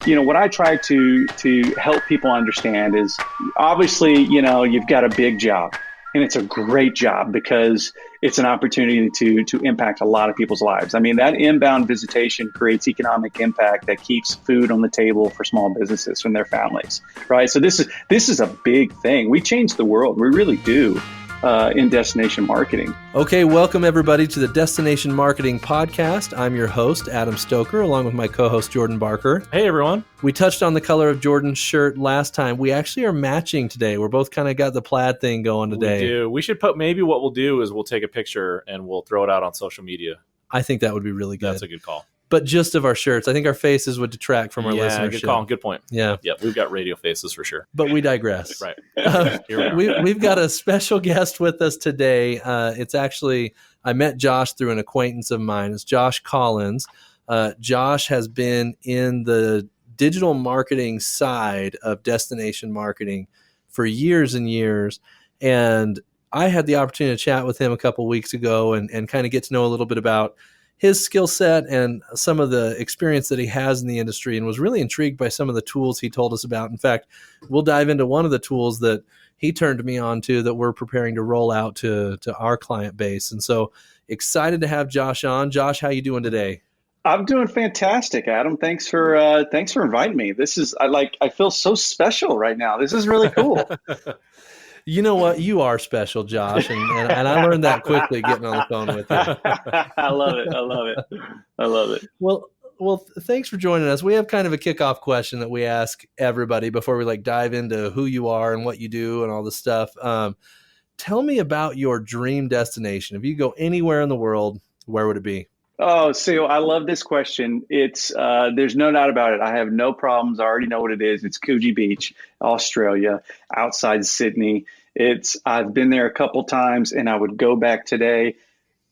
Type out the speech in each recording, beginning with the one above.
what I try to help people understand is obviously, you've got a big job and it's a great job because it's an opportunity to impact a lot of people's lives. I mean, that inbound visitation creates economic impact that keeps food on the table for small businesses and their families, right? So this is a big thing. We change the world. We really do. In destination marketing. Okay, welcome everybody to the Destination Marketing Podcast. I'm your host, Adam Stoker, along with my co-host, Jordan Barker. Hey, everyone. We touched on the color of Jordan's shirt last time. We actually are matching today. We're both kind of got the plaid thing going today. We do. We should maybe what we'll do is we'll take a picture and we'll throw it out on social media. I think that would be really good. That's a good call. But just of our shirts. I think our faces would detract from our listenership. Yeah, good call. Good point. Yeah. Yeah, we've got radio faces for sure. But we digress. Right. We've got a special guest with us today. It's actually, I met Josh through an acquaintance of mine. It's Josh Collins. Josh has been in the digital marketing side of destination marketing for years and years. And I had the opportunity to chat with him a couple weeks ago and kind of get to know a little bit about his skill set and some of the experience that he has in the industry, and was really intrigued by some of the tools he told us about. In fact, we'll dive into one of the tools that he turned me on to that we're preparing to roll out to our client base. And so excited to have Josh on. Josh, how you doing today? I'm doing fantastic, Adam. Thanks for inviting me. I feel so special right now. This is really cool. You know what? You are special, Josh, and I learned that quickly getting on the phone with you. I love it. Well, thanks for joining us. We have kind of a kickoff question that we ask everybody before we dive into who you are and what you do and all this stuff. Tell me about your dream destination. If you go anywhere in the world, where would it be? Oh, so I love this question. It's there's no doubt about it. I have no problems. I already know what it is. It's Coogee Beach, Australia, outside Sydney. I've been there a couple times, and I would go back today,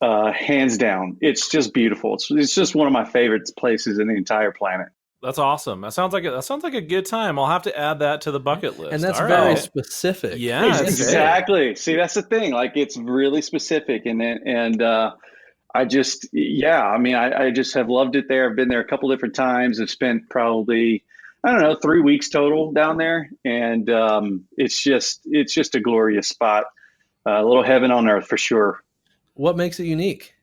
hands down. It's just beautiful. It's just one of my favorite places in the entire planet. That's awesome. That sounds like a good time. I'll have to add that to the bucket list. And that's very specific. Yeah, exactly. See, that's the thing. It's really specific, I just have loved it there. I've been there a couple different times. I've spent probably, 3 weeks total down there. And it's just a glorious spot, a little heaven on earth for sure. What makes it unique?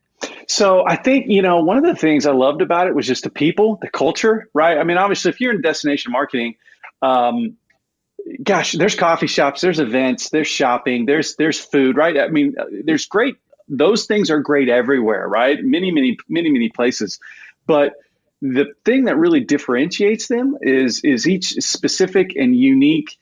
So I think, one of the things I loved about it was just the people, the culture, right? I mean, obviously, if you're in destination marketing, there's coffee shops, there's events, there's shopping, there's food, right? I mean, there's great. Those things are great everywhere, right? Many places. But the thing that really differentiates them is each specific and unique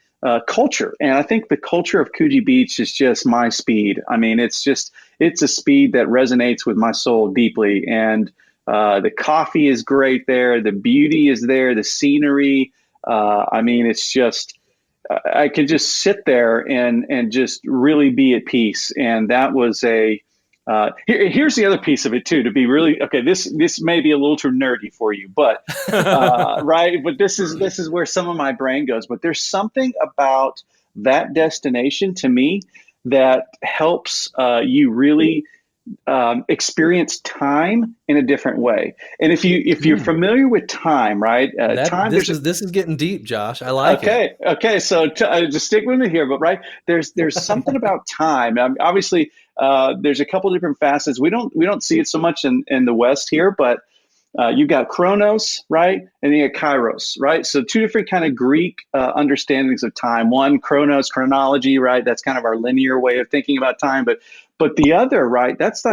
culture. And I think the culture of Coogee Beach is just my speed. I mean, it's a speed that resonates with my soul deeply. And the coffee is great there. The beauty is there. The scenery. It's just, I could just sit there and just really be at peace. And that was here's the other piece of it too, to be really, okay, this may be a little too nerdy for you, but, right. But this is where some of my brain goes, but there's something about that destination to me that helps you really experience time in a different way. And if you're familiar with time, right? This is getting deep, Josh. I like it. Okay. So just stick with me here, but right there's something about time. Obviously, there's a couple different facets. We don't see it so much in the West here, but you've got Chronos, right? And then you got Kairos, right? So two different kind of Greek understandings of time. One, Chronos, chronology, right? That's kind of our linear way of thinking about time. But the other, right? That's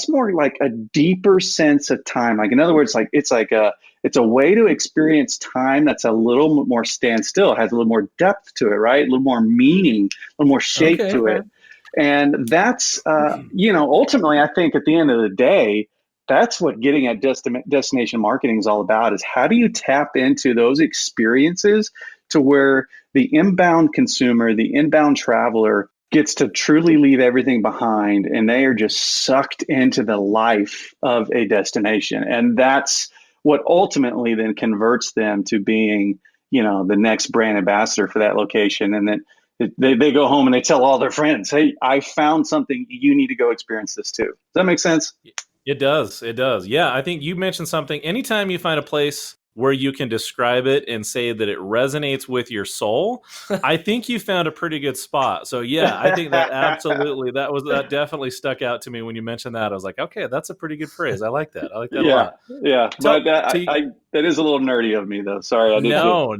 more like a deeper sense of time. Like, in other words, it's a way to experience time that's a little more standstill, has a little more depth to it, right? A little more meaning, a little more shape to it. And that's, ultimately, I think at the end of the day, that's what getting at destination marketing is all about, is how do you tap into those experiences to where the inbound consumer, the inbound traveler gets to truly leave everything behind, and they are just sucked into the life of a destination. And that's what ultimately then converts them to being, the next brand ambassador for that location. And then they go home and they tell all their friends, hey, I found something, you need to go experience this too. Does that make sense? It does. Yeah, I think you mentioned something. Anytime you find a place where you can describe it and say that it resonates with your soul, I think you found a pretty good spot. So yeah, I think that absolutely, that definitely stuck out to me when you mentioned that. I was like, okay, that's a pretty good phrase. I like that. I like that a lot. Yeah. But that is a little nerdy of me, though. Sorry, I did. No,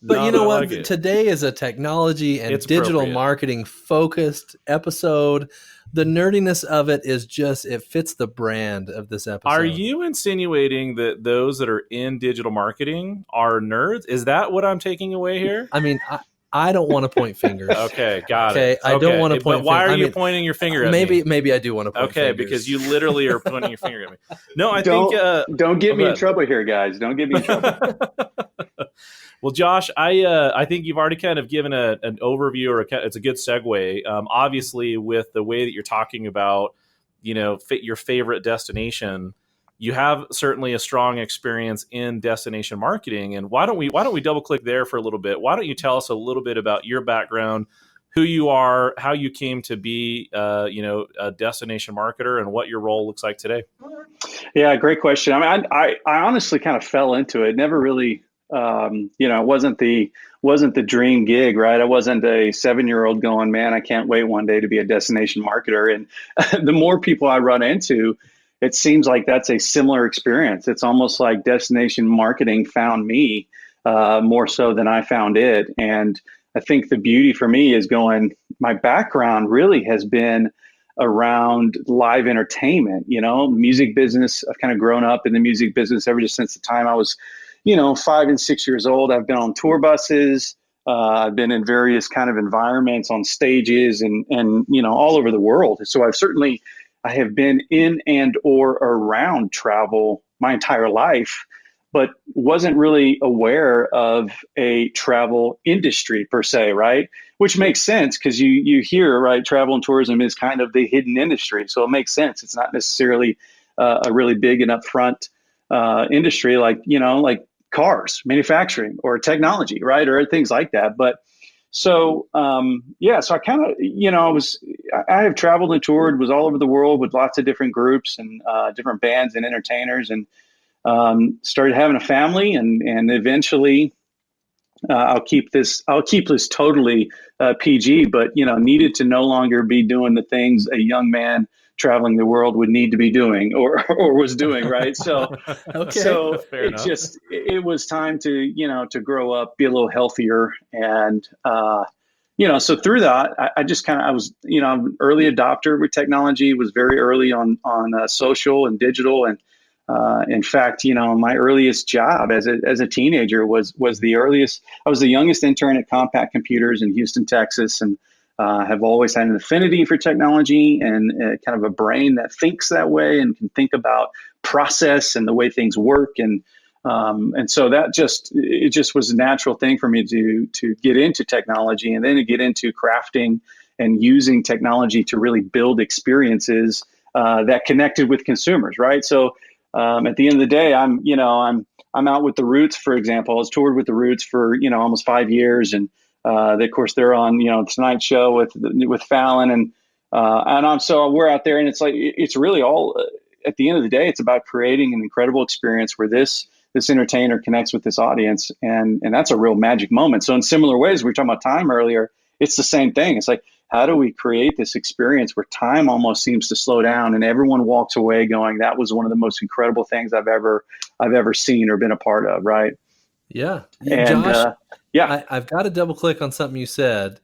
but you know what? Like Today is a technology and digital marketing focused episode. The nerdiness of it is just, it fits the brand of this episode. Are you insinuating that those that are in digital marketing are nerds? Is that what I'm taking away here? I mean, I don't want to point fingers. Okay, got it. I don't want to point. But why are you pointing your finger at me? Maybe I do want to point. Okay, fingers. Because you literally are pointing your finger at me. No, I think don't get me in ahead. trouble here, guys. Don't get me in trouble. Well, Josh, I think you've already kind of given an overview, or it's a good segue. Obviously, with the way that you're talking about, fit your favorite destination, you have certainly a strong experience in destination marketing. And why don't we double click there for a little bit? Why don't you tell us a little bit about your background, who you are, how you came to be, a destination marketer, and what your role looks like today? Yeah, great question. I mean, I honestly kind of fell into it. Never really. It wasn't the dream gig, right? I wasn't a 7-year-old going, man, I can't wait one day to be a destination marketer. And the more people I run into, it seems like that's a similar experience. It's almost like destination marketing found me more so than I found it. And I think the beauty for me is my background really has been around live entertainment, music business. I've kind of grown up in the music business ever since the time I was 5 and 6 years old. I've been on tour buses. I've been in various kind of environments, on stages and all over the world. So I have been in and or around travel my entire life, but wasn't really aware of a travel industry per se, right? Which makes sense because you hear, right, travel and tourism is kind of the hidden industry. So it makes sense. It's not necessarily a really big and upfront industry like cars, manufacturing, or technology, right? Or things like that. But so I kind of, I have traveled and toured, was all over the world with lots of different groups and different bands and entertainers, and started having a family, and eventually I'll keep this totally PG, but needed to no longer be doing the things a young man traveling the world would need to be doing or was doing, right? So okay. So Fair enough. It was time to grow up, be a little healthier, and so through that I was an early adopter with technology, was very early on social and digital, and in fact, my earliest job as a teenager was the earliest. I was the youngest intern at Compact Computers in Houston, Texas, and have always had an affinity for technology and kind of a brain that thinks that way and can think about process and the way things work. And so it just was a natural thing for me to get into technology, and then to get into crafting and using technology to really build experiences that connected with consumers, right? So at the end of the day, I'm out with the Roots, for example. I was toured with the Roots for almost 5 years, and of course they're on Tonight Show with Fallon, and we're out there, and it's like it's really all at the end of the day, it's about creating an incredible experience where this entertainer connects with this audience, and that's a real magic moment. So in similar ways, we were talking about time earlier. It's the same thing. It's like, how do we create this experience where time almost seems to slow down and everyone walks away going, that was one of the most incredible things I've ever seen or been a part of, right? Yeah. And Josh, I've got to double click on something you said.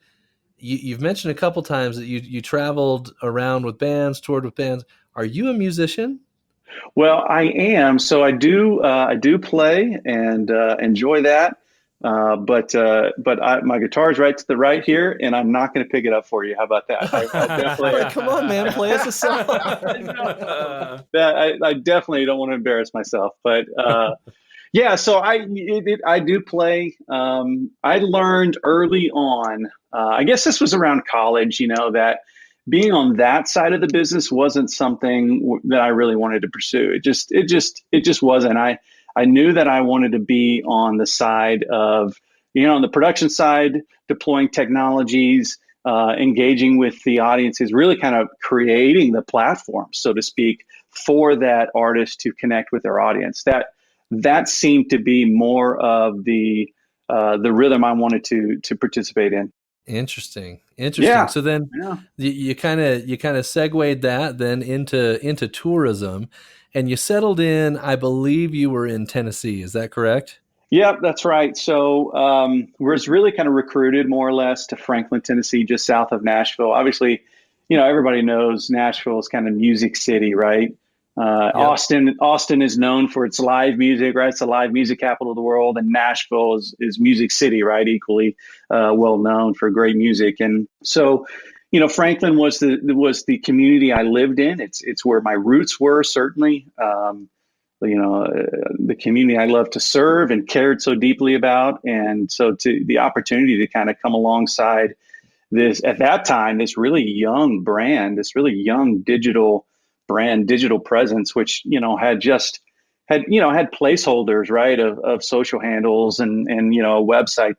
You've mentioned a couple times that you traveled around with bands, toured with bands. Are you a musician? Well, I am. So I do play and enjoy that. But my guitar's right to the right here, and I'm not going to pick it up for you. How about that? I definitely, come on, man, play us a song. I definitely don't want to embarrass myself, but yeah. So I do play. I learned early on. I guess this was around college. That being on that side of the business wasn't something that I really wanted to pursue. It just wasn't. I knew that I wanted to be on the side of, on the production side, deploying technologies, engaging with the audiences, really kind of creating the platform, so to speak, for that artist to connect with their audience. that seemed to be more of the rhythm I wanted to participate in. Interesting. Yeah. So then Yeah. you kind of segued that then into tourism, and you settled in. I believe you were in Tennessee. Is that correct? Yep, that's right. So was really kind of recruited more or less to Franklin, Tennessee, just south of Nashville. Obviously, everybody knows Nashville is kind of music city, right? Yep. Austin is known for its live music, right? It's the live music capital of the world, and Nashville is music city, right? Equally well known for great music. And so, Franklin was the community I lived in. It's where my roots were, certainly. The community I love to serve and cared so deeply about. And so to the opportunity to kind of come alongside this, at that time, this really young brand, this really young digital brand, digital presence, which, had placeholders, right, of social handles and, a website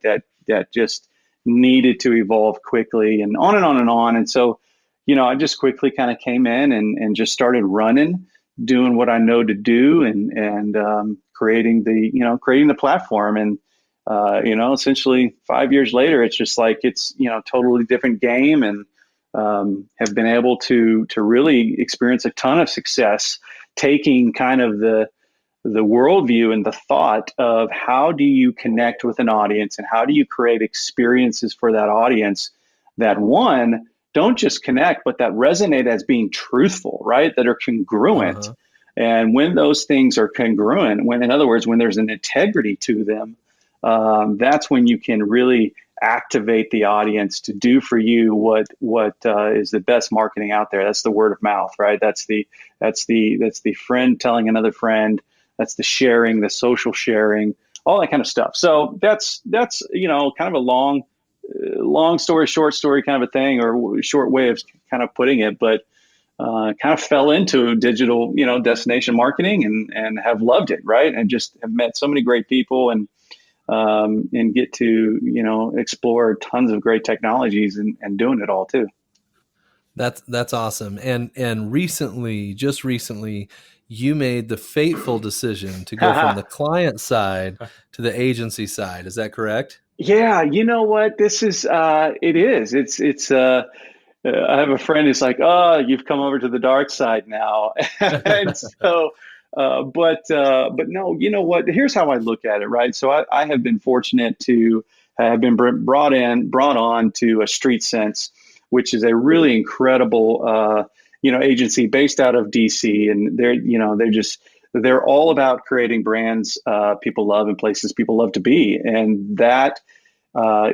that just needed to evolve quickly and on and on and on. And so, I just quickly kind of came in and just started running, doing what I know to do, and creating the platform. And essentially 5 years later, it's just like it's totally different game, and have been able to really experience a ton of success, taking kind of the worldview and the thought of how do you connect with an audience and how do you create experiences for that audience that, one, don't just connect, but that resonate as being truthful, right? That are congruent. Uh-huh. And when those things are congruent, in other words, when there's an integrity to them, that's when you can really activate the audience to do for you what is the best marketing out there. That's the word of mouth, right? That's the friend telling another friend. That's the sharing, the social sharing, all that kind of stuff. So that's kind of a long story, short story kind of a thing, or short way of kind of putting it. But kind of fell into digital, destination marketing, and have loved it, right? And just have met so many great people, and get to explore tons of great technologies, and doing it all too. That's awesome. And just recently, you made the fateful decision to go from the client side to the agency side. Is that correct? Yeah, you know what? This is it is. It's I have a friend who's like, "Oh, you've come over to the dark side now." And so but no, you know what? Here's how I look at it, right? So I have been fortunate to have been brought on to a Street Sense, which is a really incredible agency based out of DC, and they're all about creating brands people love and places people love to be, and that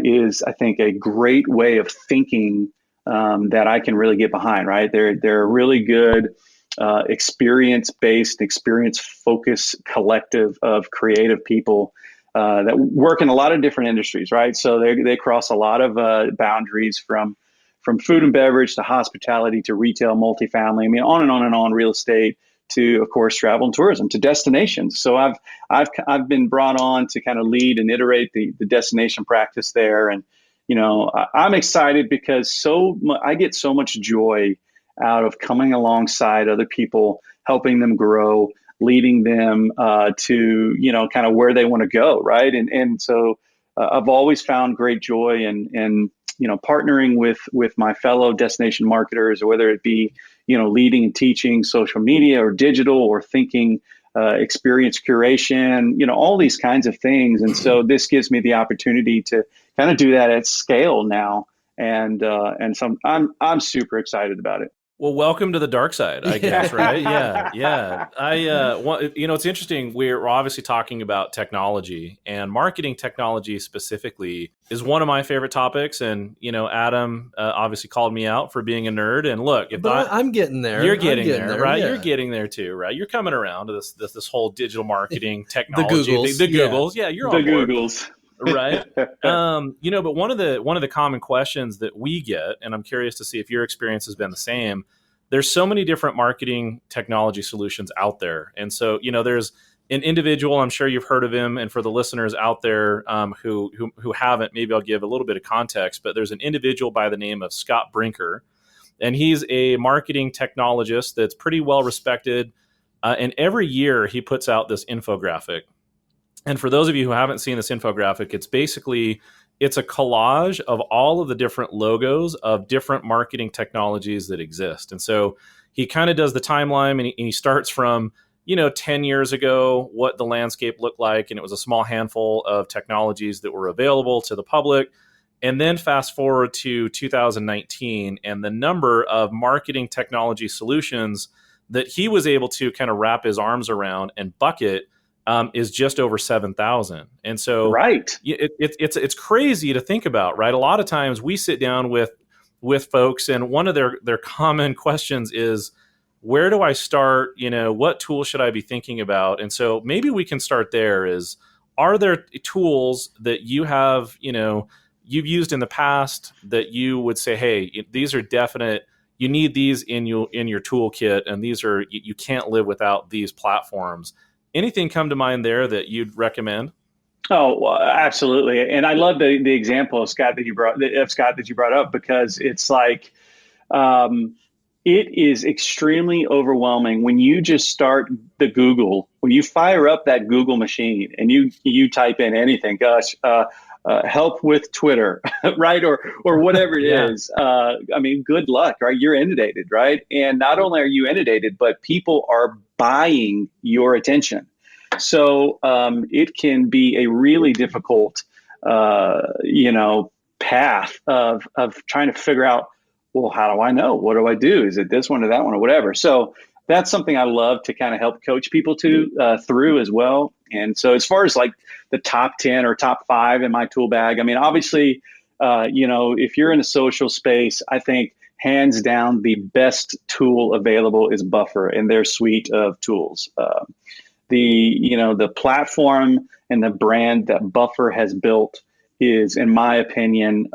is, I think, a great way of thinking that I can really get behind. Right? They're a really good experience-based, experience-focused collective of creative people that work in a lot of different industries. Right? So they cross a lot of boundaries, from food and beverage to hospitality to retail, multifamily. I mean, on and on and on, real estate to, of course, travel and tourism to destinations. So I've been brought on to kind of lead and iterate the destination practice there. And, I'm excited because I get so much joy out of coming alongside other people, helping them grow, leading them to, kind of where they want to go. Right. And so I've always found great joy in partnering with my fellow destination marketers, or whether it be, leading and teaching social media or digital, or thinking experience curation, all these kinds of things. And so this gives me the opportunity to kind of do that at scale now. And so I'm super excited about it. Well, welcome to the dark side, I guess, right? Yeah. It's interesting. We're obviously talking about technology, and marketing technology specifically is one of my favorite topics. And, Adam obviously called me out for being a nerd. And look, I'm getting there. You're getting there, right? Yeah. You're getting there too, right? You're coming around to this whole digital marketing technology. The Googles. Yeah, you're on board. Googles. Right. But one of the common questions that we get, and I'm curious to see if your experience has been the same. There's so many different marketing technology solutions out there. And so, there's an individual, I'm sure you've heard of him. And for the listeners out there who haven't, maybe I'll give a little bit of context, but there's an individual by the name of Scott Brinker, and he's a marketing technologist that's pretty well respected, And every year he puts out this infographic. And for those of you who haven't seen this infographic, it's a collage of all of the different logos of different marketing technologies that exist. And so he kind of does the timeline, and he starts from, 10 years ago, what the landscape looked like. And it was a small handful of technologies that were available to the public. And then fast forward to 2019, and the number of marketing technology solutions that he was able to kind of wrap his arms around and bucket is just over 7,000. And so right. It's crazy to think about, right? A lot of times we sit down with folks, and one of their common questions is, where do I start? What tool should I be thinking about? And so maybe we can start there. Are there tools that you have, you've used in the past that you would say, hey, these are definite, you need these in your toolkit, and these are, you can't live without these platforms? Anything come to mind there that you'd recommend? Oh, well, absolutely. And I love the example of Scott that you brought up, because it's like, it is extremely overwhelming when you just start when you fire up that Google machine and you type in anything, help with Twitter, right? Or whatever it is. Good luck, right? You're inundated, right? And not only are you inundated, but people are buying your attention. So it can be a really difficult, path of trying to figure out, well, how do I know? What do I do? Is it this one or that one or whatever? So that's something I love to kind of help coach people through as well. And so as far as like the top 10 or top 5 in my tool bag, obviously, if you're in a social space, I think hands down the best tool available is Buffer and their suite of tools. The platform and the brand that Buffer has built is, in my opinion,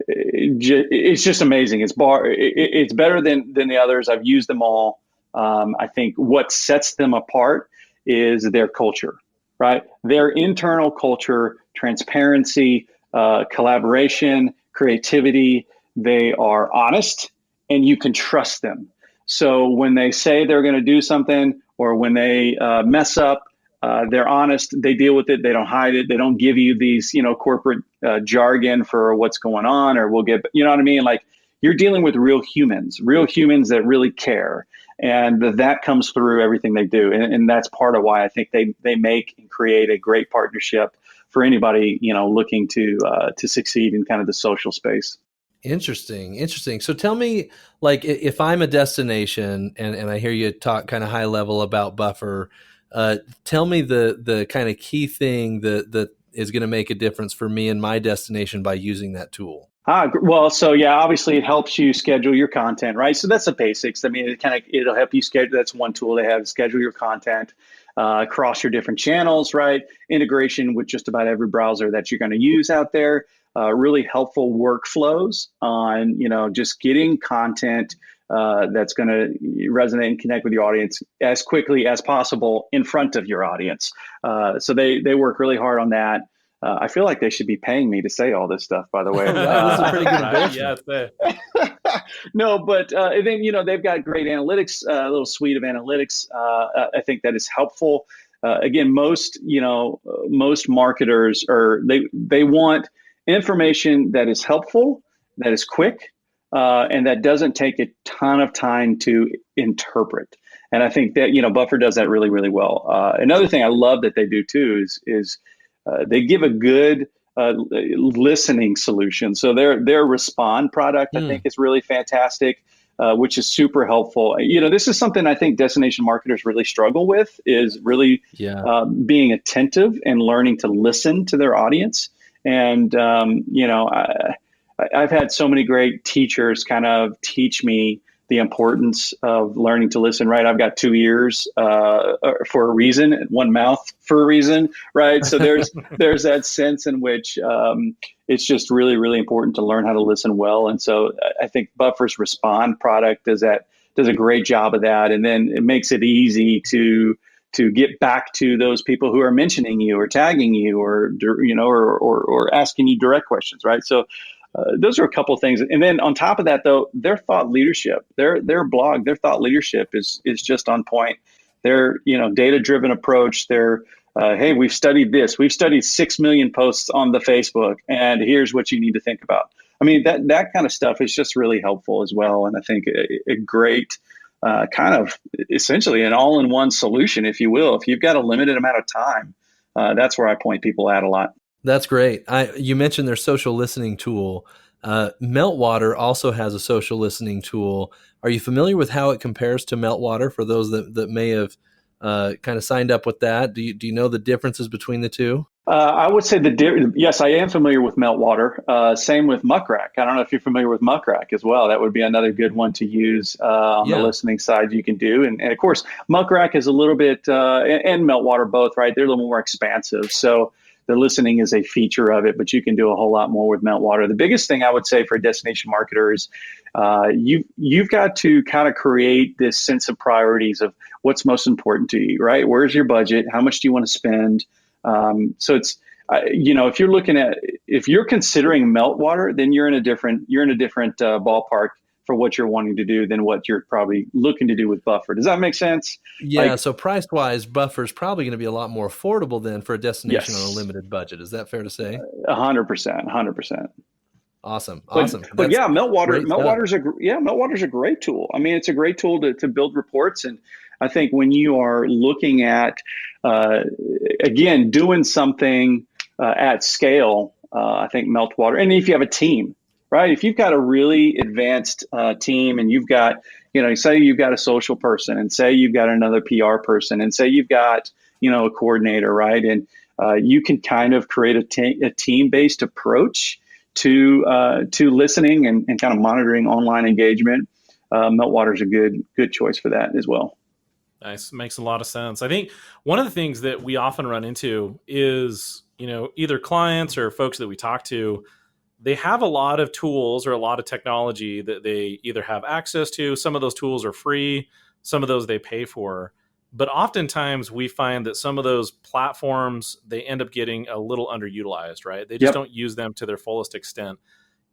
it's just amazing. It's better than the others. I've used them all. I think what sets them apart is their culture, right? Their internal culture, transparency, collaboration, creativity. They are honest, and you can trust them. So when they say they're going to do something, or when they mess up, they're honest. They deal with it. They don't hide it. They don't give you these, corporate jargon for what's going on, or we'll get, you know what I mean? Like, you're dealing with real humans that really care, and that comes through everything they do. And that's part of why I think they make and create a great partnership for anybody, looking to succeed in kind of the social space. Interesting. So tell me, like, if I'm a destination and I hear you talk kind of high level about Buffer, tell me the kind of key thing that is going to make a difference for me and my destination by using that tool. Well, so yeah, obviously it helps you schedule your content, right? So that's the basics. It'll help you schedule. That's one tool they have: schedule your content across your different channels, right? Integration with just about every browser that you're going to use out there. Really helpful workflows on, just getting content that's going to resonate and connect with your audience as quickly as possible in front of your audience. So they work really hard on that. I feel like they should be paying me to say all this stuff, by the way. This is a pretty good endorsement. No, but then, they've got great analytics, a little suite of analytics. I think that is helpful. Again, most marketers they want information that is helpful, that is quick, and that doesn't take a ton of time to interpret. And I think that, Buffer does that really, really well. Another thing I love that they do too is they give a good listening solution. So their Respond product, I think, is really fantastic, which is super helpful. This is something I think destination marketers really struggle with, is really being attentive and learning to listen to their audience. And, I've had so many great teachers kind of teach me the importance of learning to listen, right? I've got 2 ears for a reason, and one mouth for a reason, right? So there's that sense in which it's just really, really important to learn how to listen well. And so I think Buffer's Respond product does a great job of that. And then it makes it easy to get back to those people who are mentioning you or tagging you or asking you direct questions, right? So those are a couple of things. And then on top of that, though, their thought leadership, their blog, their thought leadership is just on point. Their data driven approach. Their hey, we've studied this. We've studied 6 million posts on the Facebook, and here's what you need to think about. I mean, that kind of stuff is just really helpful as well. And I think a great kind of essentially an all-in-one solution, if you will. If you've got a limited amount of time, that's where I point people at a lot. That's great. You mentioned their social listening tool. Meltwater also has a social listening tool. Are you familiar with how it compares to Meltwater for those that may have kind of signed up with that? Do you know the differences between the two? I would say yes, I am familiar with Meltwater. Same with Muckrack. I don't know if you're familiar with Muckrack as well. That would be another good one to use on the listening side you can do. And of course, Muckrack is a little bit, and Meltwater both, right? They're a little more expansive. So the listening is a feature of it, but you can do a whole lot more with Meltwater. The biggest thing I would say for a destination marketer is you've got to kind of create this sense of priorities of what's most important to you, right? Where's your budget? How much do you want to spend? So it's, if you're considering Meltwater, then you're in a different ballpark for what you're wanting to do than what you're probably looking to do with Buffer. Does that make sense? Yeah. So price wise, Buffer is probably going to be a lot more affordable than for a destination on a limited budget. Is that fair to say? 100%. Awesome. But yeah, Meltwater's a great tool. I mean, it's a great tool to build reports. And I think when you are looking at, again, doing something at scale, I think Meltwater, and if you have a team, right? If you've got a really advanced team and you've got, say you've got a social person and say you've got another PR person and say you've got, a coordinator, right? And you can kind of create a team-based approach to listening and kind of monitoring online engagement. Meltwater is a good choice for that as well. Nice. Makes a lot of sense. I think one of the things that we often run into is, either clients or folks that we talk to, they have a lot of tools or a lot of technology that they either have access to. Some of those tools are free. Some of those they pay for. But oftentimes we find that some of those platforms, they end up getting a little underutilized, right? They just don't use them to their fullest extent.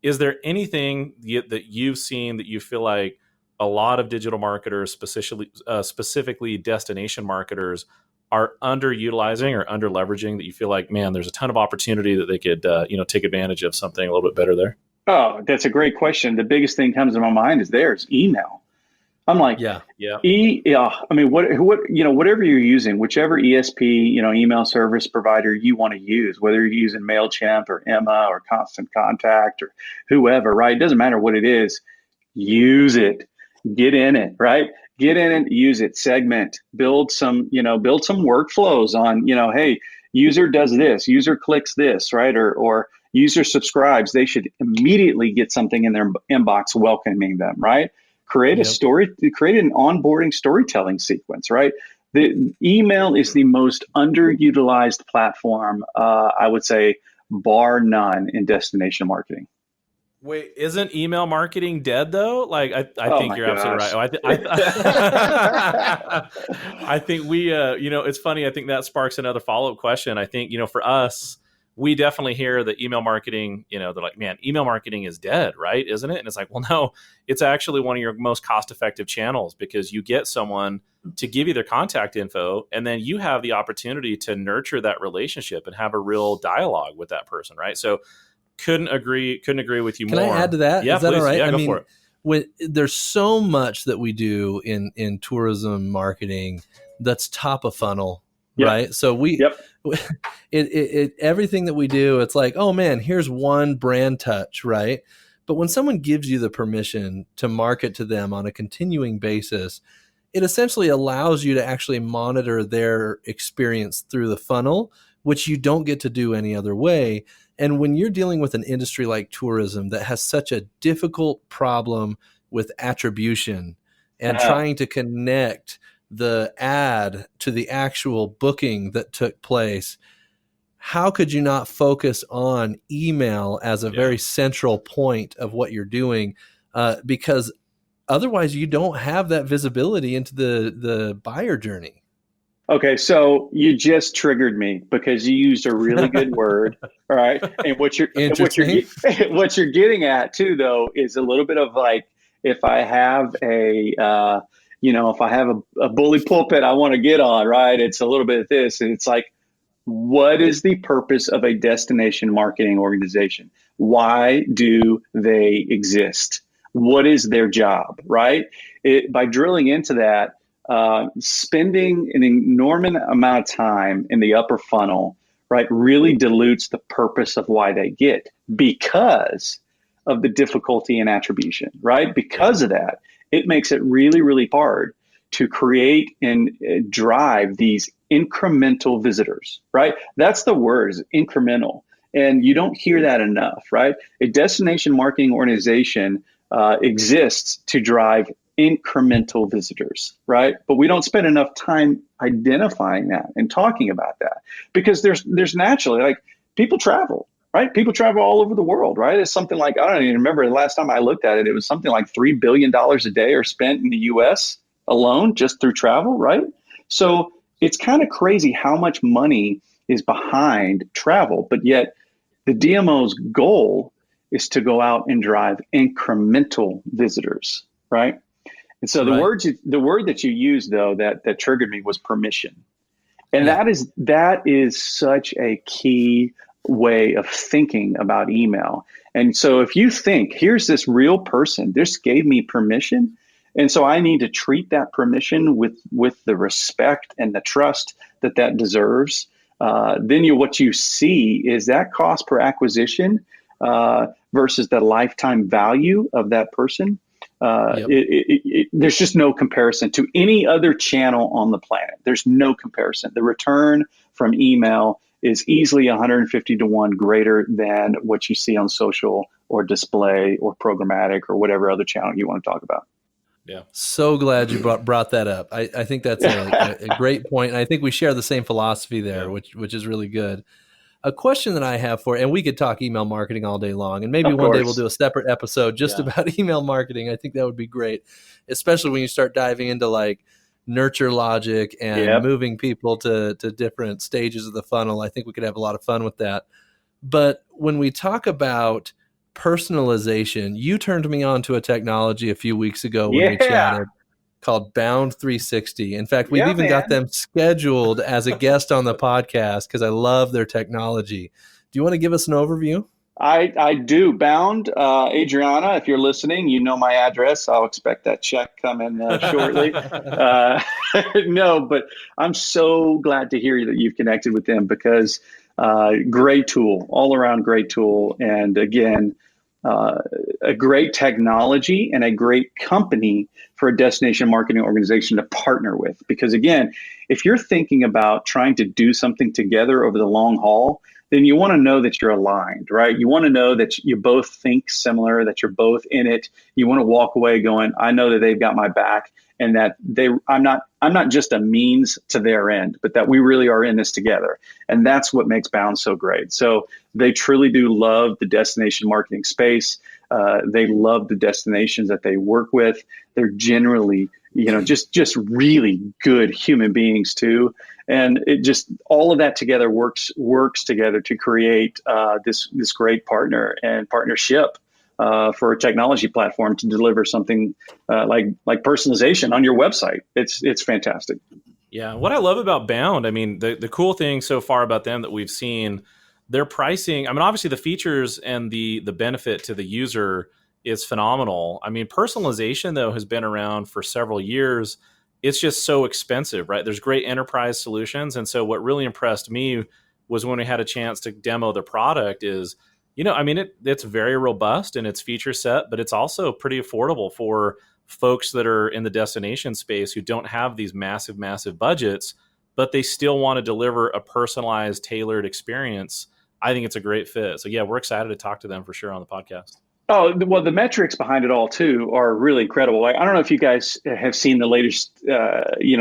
Is there anything that you've seen that you feel like a lot of digital marketers, specifically destination marketers, are underutilizing or under leveraging that you feel like, man, there's a ton of opportunity that they could, take advantage of something a little bit better there? Oh, that's a great question. The biggest thing comes to my mind is email. I'm like, I mean, whatever you're using, whichever ESP, email service provider you want to use, whether you're using MailChimp or Emma or Constant Contact or whoever, right? It doesn't matter what it is. Use it. Get in it, right? Get in it, use it, segment, build some workflows on, hey, user does this, user clicks this, right? Or user subscribes. They should immediately get something in their inbox welcoming them, right? Create an onboarding storytelling sequence, right? The email is the most underutilized platform, I would say, bar none, in destination marketing. Wait, isn't email marketing dead though? Like, I think you're absolutely right. I think we, it's funny. I think that sparks another follow-up question. I think, for us, we definitely hear that email marketing, they're like, man, email marketing is dead, right? Isn't it? And it's like, well, no, it's actually one of your most cost-effective channels because you get someone to give you their contact info, and then you have the opportunity to nurture that relationship and have a real dialogue with that person, right? So couldn't agree with you more. Can I add to that? Yeah, is that please. All right? Yeah, go for it. There's so much that we do in tourism marketing that's top of funnel, right? So everything that we do, it's like, oh man, here's one brand touch, right? But when someone gives you the permission to market to them on a continuing basis, it essentially allows you to actually monitor their experience through the funnel, which you don't get to do any other way. And when you're dealing with an industry like tourism that has such a difficult problem with attribution and trying to connect the ad to the actual booking that took place, how could you not focus on email as a very central point of what you're doing? Because otherwise you don't have that visibility into the buyer journey. Okay, so you just triggered me because you used a really good word, all right? And Interesting. what you're getting at too, though, is a little bit of like if I have if I have a bully pulpit I want to get on, right? It's a little bit of this, and it's like, what is the purpose of a destination marketing organization? Why do they exist? What is their job, right? By drilling into that, spending an enormous amount of time in the upper funnel, right, really dilutes the purpose of why they get because of the difficulty in attribution, right? Because of that, it makes it really, really hard to create and drive these incremental visitors, right? That's the word, is incremental. And you don't hear that enough, right? A destination marketing organization exists to drive incremental visitors, right? But we don't spend enough time identifying that and talking about that because there's naturally like people travel, right? People travel all over the world, right? It's something like, I don't even remember the last time I looked at it, it was something like $3 billion a day are spent in the US alone just through travel, right? So it's kind of crazy how much money is behind travel, but yet the DMO's goal is to go out and drive incremental visitors, right? And so Right. the word that you used though that triggered me was permission. And Yeah. that is such a key way of thinking about email. And so if you think, here's this real person, this gave me permission, and so I need to treat that permission with the respect and the trust that deserves. Then what you see is that cost per acquisition versus the lifetime value of that person. Yep. There's just no comparison to any other channel on the planet. There's no comparison. The return from email is easily 150 to 1 greater than what you see on social or display or programmatic or whatever other channel you want to talk about. Yeah. So glad you brought that up. I think that's a great point. And I think we share the same philosophy there, Yeah. which is really good. A question that I have and we could talk email marketing all day long, and maybe Of one day we'll course. do a separate episode just about email marketing. I think that would be great, especially when you start diving into like nurture logic and moving people to different stages of the funnel. I think we could have a lot of fun with that. But when we talk about personalization, you turned me on to a technology a few weeks ago when we chatted called Bound 360. In fact, we've even got them scheduled as a guest on the podcast because I love their technology. Do you want to give us an overview? I do. Bound, Adriana, if you're listening, you know my address. I'll expect that check coming shortly. No, but I'm so glad to hear that you've connected with them because great tool, all around great tool. And again, a great technology and a great company for a destination marketing organization to partner with. Because again, if you're thinking about trying to do something together over the long haul, then you want to know that you're aligned, right? You want to know that you both think similar, that you're both in it. You want to walk away going, I know that they've got my back and that I'm not just a means to their end, but that we really are in this together. And that's what makes Bound so great. So they truly do love the destination marketing space. They love the destinations that they work with. They're generally, just really good human beings too. And it just all of that together works together to create this great partner and partnership for a technology platform to deliver something like personalization on your website. It's fantastic. Yeah, what I love about Bound, I mean, the cool thing so far about them that we've seen, their pricing. I mean, obviously the features and the benefit to the user is phenomenal. I mean, personalization though has been around for several years. It's just so expensive, right? There's great enterprise solutions. And so what really impressed me was when we had a chance to demo the product is, I mean, it's very robust in its feature set, but it's also pretty affordable for folks that are in the destination space who don't have these massive, massive budgets, but they still want to deliver a personalized, tailored experience. I think it's a great fit. So yeah, we're excited to talk to them for sure on the podcast. Oh, well, the metrics behind it all too are really incredible. Like, I don't know if you guys have seen the latest,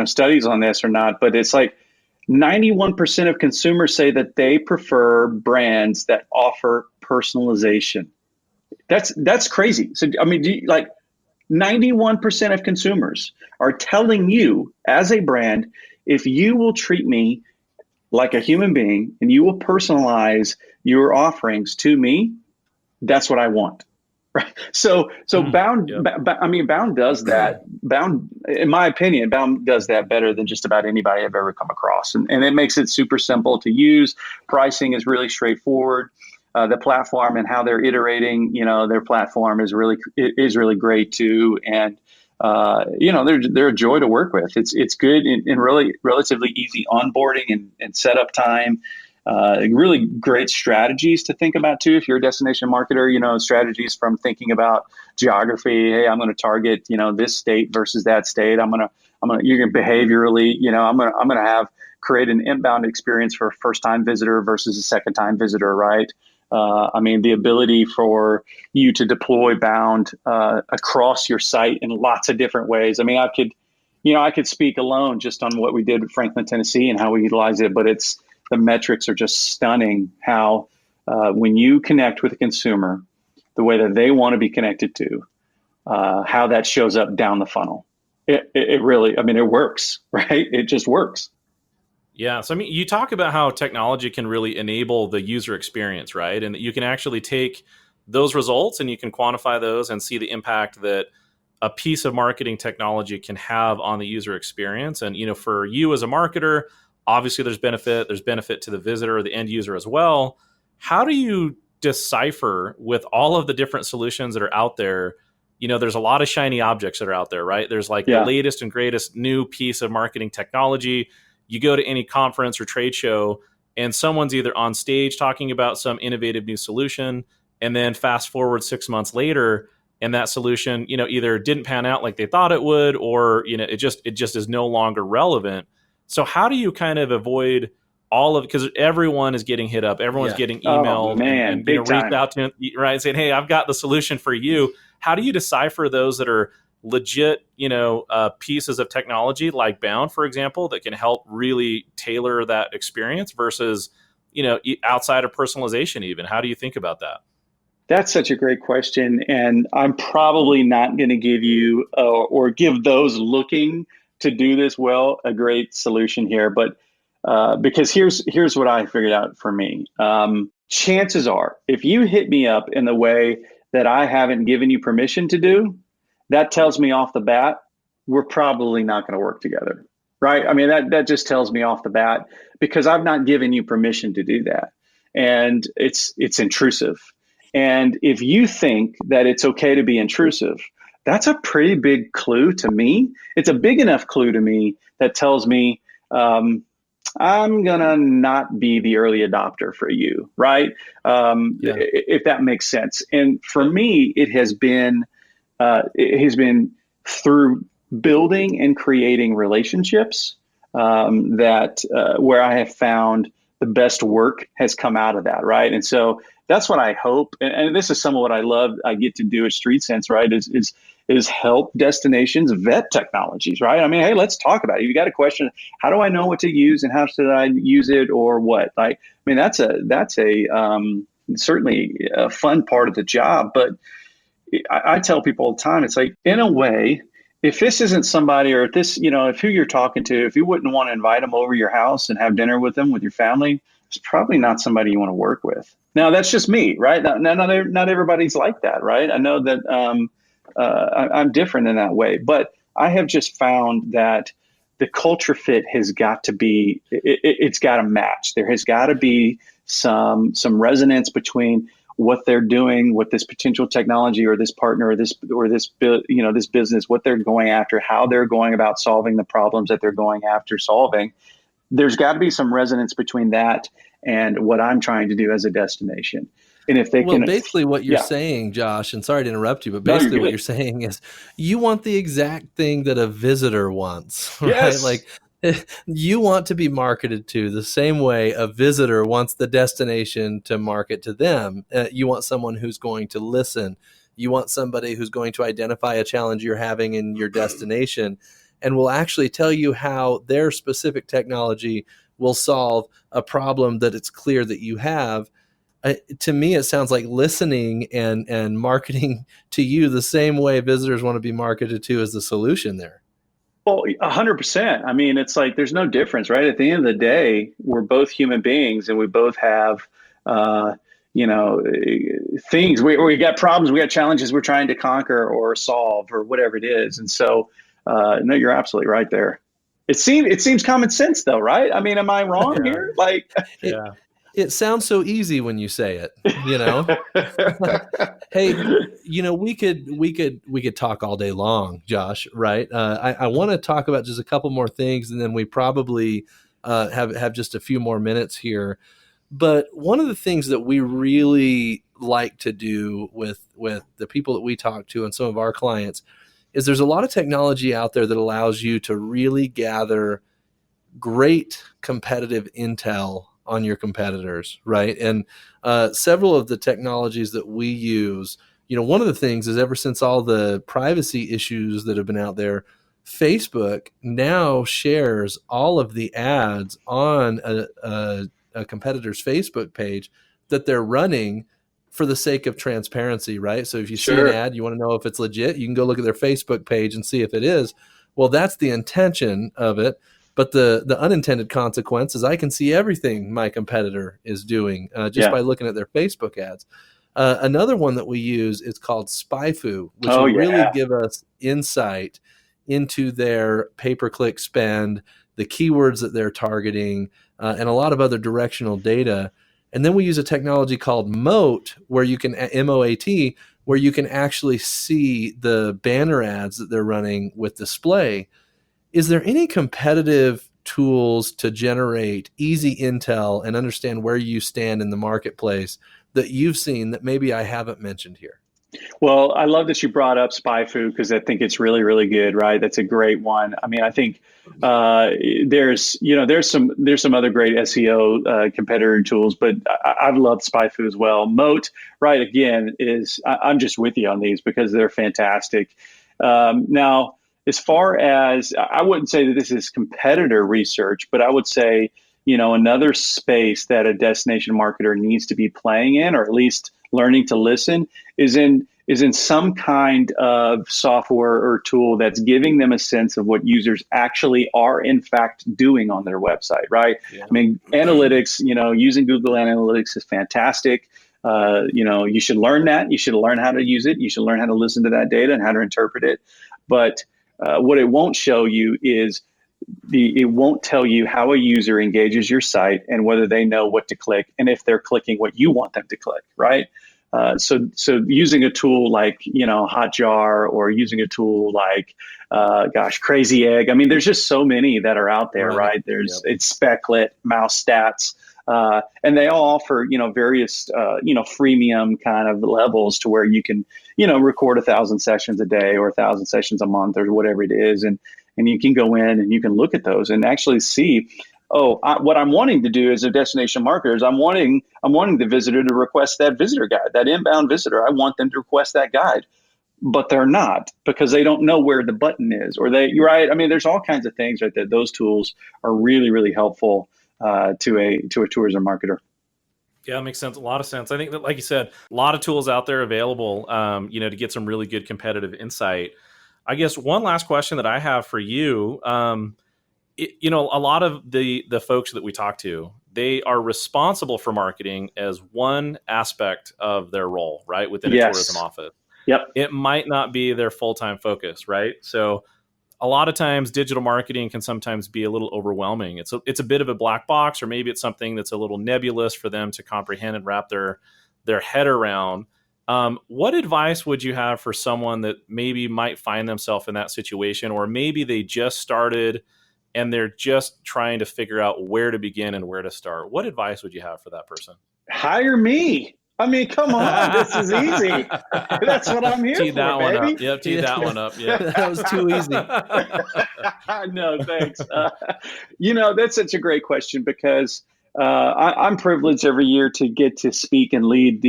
studies on this or not, but it's like 91% of consumers say that they prefer brands that offer personalization. That's crazy. So, I mean, 91% of consumers are telling you as a brand, if you will treat me like a human being and you will personalize your offerings to me, that's what I want. Right. So Bound, Yep. I mean, Bound does that. Bound, in my opinion, Bound does that better than just about anybody I've ever come across. And it makes it super simple to use. Pricing is really straightforward. The platform and how they're iterating, their platform is really great too. And, they're a joy to work with. It's good and really relatively easy onboarding and setup time. Really great strategies to think about too. If you're a destination marketer, strategies from thinking about geography. Hey, I'm going to target, this state versus that state. You're going to behaviorally, I'm going to have create an inbound experience for a first time visitor versus a second time visitor, right? The ability for you to deploy Bound across your site in lots of different ways. I could speak alone just on what we did at Franklin, Tennessee and how we utilize it, but the metrics are just stunning how when you connect with a consumer the way that they want to be connected to, how that shows up down the funnel. It really, it works, right? It just works. Yeah. So, you talk about how technology can really enable the user experience, right? And that you can actually take those results and you can quantify those and see the impact that a piece of marketing technology can have on the user experience. And, for you as a marketer, obviously there's benefit to the visitor or the end user as well. How do you decipher with all of the different solutions that are out there? There's a lot of shiny objects that are out there, right? There's the latest and greatest new piece of marketing technology. You go to any conference or trade show and someone's either on stage talking about some innovative new solution, and then fast forward 6 months later, and that solution, either didn't pan out like they thought it would, or, it just is no longer relevant. So how do you kind of avoid all of it? Because everyone is getting hit up. Everyone's getting emailed and reached out to, right, saying, hey, I've got the solution for you. How do you decipher those that are legit, pieces of technology like Bound, for example, that can help really tailor that experience versus, outside of personalization even? How do you think about that? That's such a great question. And I'm probably not going to give you or give those looking to do this well a great solution here. But because here's what I figured out for me. Chances are, if you hit me up in the way that I haven't given you permission to do, that tells me off the bat, we're probably not going to work together, right? That just tells me off the bat because I've not given you permission to do that. And it's intrusive. And if you think that it's okay to be intrusive, that's a pretty big clue to me. It's a big enough clue to me that tells me I'm going to not be the early adopter for you, right? If that makes sense. And for me, it has been through building and creating relationships that where I have found the best work has come out of that, right? And so that's what I hope, and this is some of what I love. I get to do at Street Sense, right? Is help destinations vet technologies, right? Hey, let's talk about it. If you got a question, how do I know what to use, and how should I use it, or what? That's certainly a fun part of the job. But I tell people all the time, it's in a way, if this isn't somebody, or if this, if who you're talking to, if you wouldn't want to invite them over your house and have dinner with them with your family, it's probably not somebody you want to work with. Now, that's just me, right? Not everybody's like that, right? I know that I'm different in that way, but I have just found that the culture fit has got to be, it's got to match. There has got to be some resonance between what they're doing, what this potential technology or this partner or this business, what they're going after, how they're going about solving the problems that they're going after solving. There's got to be some resonance between that and what I'm trying to do as a destination. And if they basically what you're saying, Josh, and sorry to interrupt you, but basically what you're saying is you want the exact thing that a visitor wants, right? Yes. You want to be marketed to the same way a visitor wants the destination to market to them. You want someone who's going to listen. You want somebody who's going to identify a challenge you're having in your destination and will actually tell you how their specific technology will solve a problem that it's clear that you have. To me, it sounds like listening and marketing to you the same way visitors want to be marketed to is the solution there. Well, 100%. I mean, it's like there's no difference, right? At the end of the day, we're both human beings, and we both have, uh, you know, things. We got problems, we got challenges we're trying to conquer or solve or whatever it is. And so, no, you're absolutely right there. It seems common sense, though, right? I mean, am I wrong Yeah. here? Like, It Yeah. it sounds so easy when you say it, you know? Hey, we could talk all day long, Josh, right? I want to talk about just a couple more things, and then we probably have just a few more minutes here. But one of the things that we really like to do with the people that we talk to and some of our clients is there's a lot of technology out there that allows you to really gather great competitive intel on your competitors, right? And several of the technologies that we use, one of the things is ever since all the privacy issues that have been out there, Facebook now shares all of the ads on a competitor's Facebook page that they're running for the sake of transparency, right? So if you see an sure. ad, you want to know if it's legit, you can go look at their Facebook page and see if it is. Well, that's the intention of it. But the unintended consequence is I can see everything my competitor is doing just Yeah. by looking at their Facebook ads. Another one that we use is called SpyFu, which Oh, will really yeah. give us insight into their pay-per-click spend, the keywords that they're targeting, and a lot of other directional data. And then we use a technology called Moat, where you can MOAT, where you can actually see the banner ads that they're running with display. Is there any competitive tools to generate easy intel and understand where you stand in the marketplace that you've seen that maybe I haven't mentioned here? Well, I love that you brought up Spy Food because I think it's really, really good, right? That's a great one. I mean, I think uh, there's some other great SEO competitor tools, but I've loved Spy Food as well. Moat, right? Again, I'm just with you on these because they're fantastic. Now, as far as I wouldn't say that this is competitor research, but I would say another space that a destination marketer needs to be playing in, or at least learning to listen is in some kind of software or tool that's giving them a sense of what users actually are in fact doing on their website, right? Yeah. I mean, analytics, using Google Analytics is fantastic. You should learn that. You should learn how to use it. You should learn how to listen to that data and how to interpret it. But what it won't show you is it won't tell you how a user engages your site and whether they know what to click and if they're clicking what you want them to click, right? So using a tool like Hotjar, or using a tool like Crazy Egg. I mean, there's just so many that are out there, right? There's Yep. It's Specklet, Mouse Stats, and they all offer various freemium kind of levels to where you can record 1,000 sessions a day or 1,000 sessions a month or whatever it is, and you can go in and you can look at those and actually see, what I'm wanting to do as a destination marketer is I'm wanting the visitor to request that visitor guide, that inbound visitor. I want them to request that guide, but they're not because they don't know where the button is, or you're right. I mean, there's all kinds of things, right? That those tools are really, really helpful to a tourism marketer. Yeah, it makes sense. A lot of sense. I think that, like you said, a lot of tools out there available, to get some really good competitive insight. I guess one last question that I have for you, a lot of the folks that we talk to, they are responsible for marketing as one aspect of their role, right, within a tourism Yes. office. Yep. It might not be their full-time focus, right? So a lot of times digital marketing can sometimes be a little overwhelming. It's a bit of a black box, or maybe it's something that's a little nebulous for them to comprehend and wrap their head around. What advice would you have for someone that maybe might find themselves in that situation, or maybe they just started and they're just trying to figure out where to begin and where to start? What advice would you have for that person? Hire me. I mean, come on, this is easy. That's what I'm here Tee for, that one up. baby. Yep, tee Yeah, that one up. Yep. that was too easy. No, thanks. That's such a great question because I'm privileged every year to get to speak and lead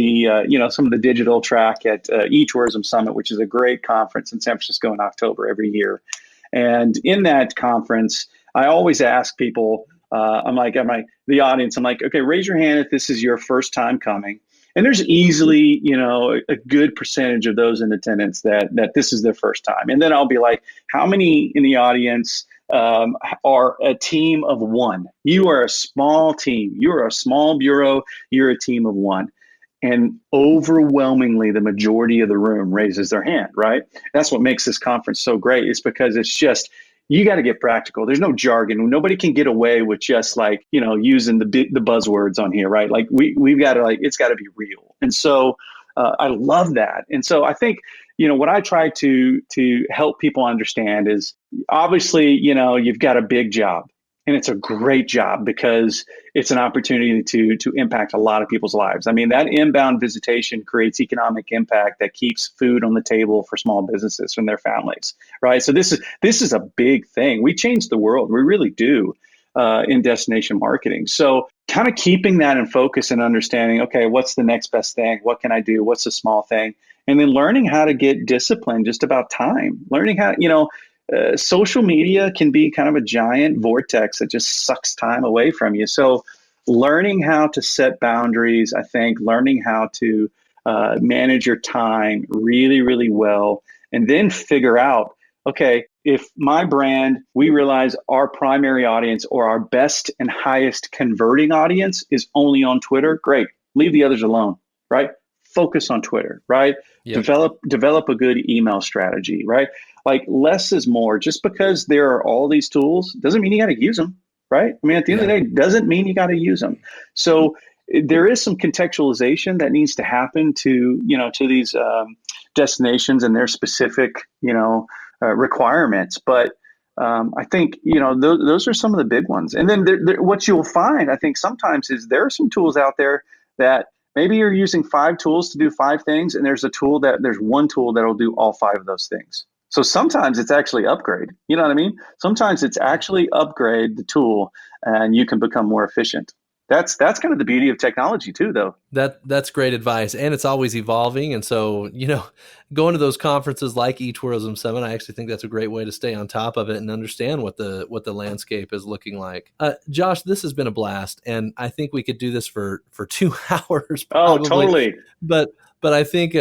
some of the digital track at eTourism Summit, which is a great conference in San Francisco in October every year. And in that conference, I always ask people, the audience, I'm like, okay, raise your hand if this is your first time coming. And there's easily, a good percentage of those in attendance that this is their first time. And then I'll be like, how many in the audience are a team of one? You are a small team. You are a small bureau. You're a team of one. And overwhelmingly, the majority of the room raises their hand, right? That's what makes this conference so great. It's because it's just, you got to get practical. There's no jargon. Nobody can get away with just like, using the buzzwords on here, right? Like we've got to it's got to be real. And so I love that. And so I think, what I try to help people understand is obviously, you've got a big job. And it's a great job because it's an opportunity to impact a lot of people's lives. I mean, that inbound visitation creates economic impact that keeps food on the table for small businesses and their families, right? So this is a big thing. We change the world. We really do in destination marketing. So kind of keeping that in focus and understanding, okay, what's the next best thing? What can I do? What's the small thing? And then learning how to get disciplined just about time. Learning how, social media can be kind of a giant vortex that just sucks time away from you. So learning how to set boundaries, I think, learning how to manage your time really, really well, and then figure out, okay, if my brand, we realize our primary audience or our best and highest converting audience is only on Twitter, great. Leave the others alone, right? Focus on Twitter, right? Yep. Develop a good email strategy, right? Like less is more. Just because there are all these tools doesn't mean you got to use them, right? I mean, at the end of the day, doesn't mean you got to use them. So there is some contextualization that needs to happen to these destinations and their specific, requirements. But I think, those are some of the big ones. And then what you'll find, I think sometimes is there are some tools out there that maybe you're using 5 tools to do 5 things. And there's one tool that'll do all 5 of those things. So sometimes it's actually upgrade. You know what I mean? Sometimes it's actually upgrade the tool and you can become more efficient. That's kind of the beauty of technology too, though. That's great advice. And it's always evolving. And so, going to those conferences like eTourism Summit, I actually think that's a great way to stay on top of it and understand what the landscape is looking like. Josh, this has been a blast. And I think we could do this for 2 hours. Probably. Oh, totally. But I think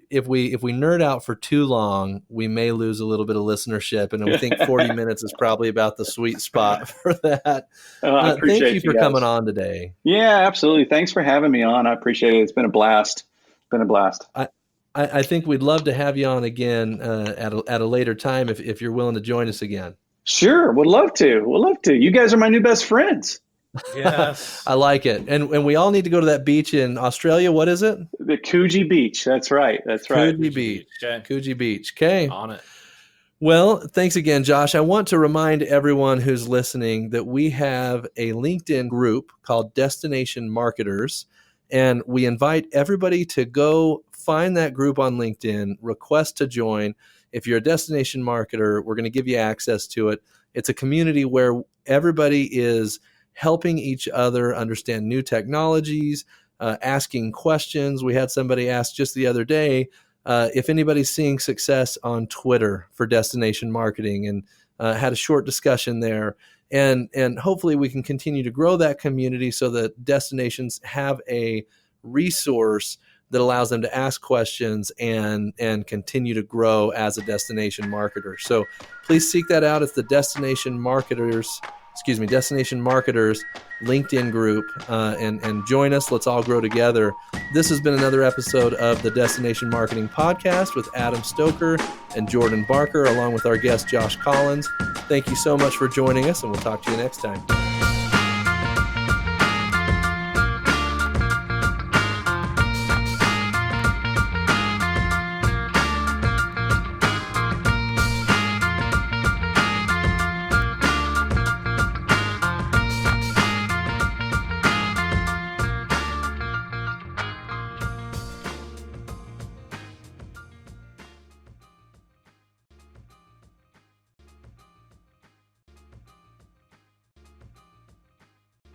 if we nerd out for too long, we may lose a little bit of listenership. And we think 40 minutes is probably about the sweet spot for that. I appreciate thank you for coming on today. Yeah, absolutely. Thanks for having me on. I appreciate it. It's been a blast. I think we'd love to have you on again at a later time if you're willing to join us again. Sure. Would love to. You guys are my new best friends. Yes. I like it. And we all need to go to that beach in Australia. What is it? The Coogee Beach. That's right. Coogee Beach. Okay. Coogee Beach. Okay. On it. Well, thanks again, Josh. I want to remind everyone who's listening that we have a LinkedIn group called Destination Marketers, and we invite everybody to go find that group on LinkedIn, request to join. If you're a destination marketer, we're going to give you access to it. It's a community where everybody is helping each other understand new technologies, asking questions. We had somebody ask just the other day if anybody's seeing success on Twitter for destination marketing, and had a short discussion there. And hopefully we can continue to grow that community so that destinations have a resource that allows them to ask questions and continue to grow as a destination marketer. So please seek that out. It's the Destination Marketers LinkedIn group, and join us. Let's all grow together. This has been another episode of the Destination Marketing Podcast with Adam Stoker and Jordan Barker, along with our guest, Josh Collins. Thank you so much for joining us, and we'll talk to you next time.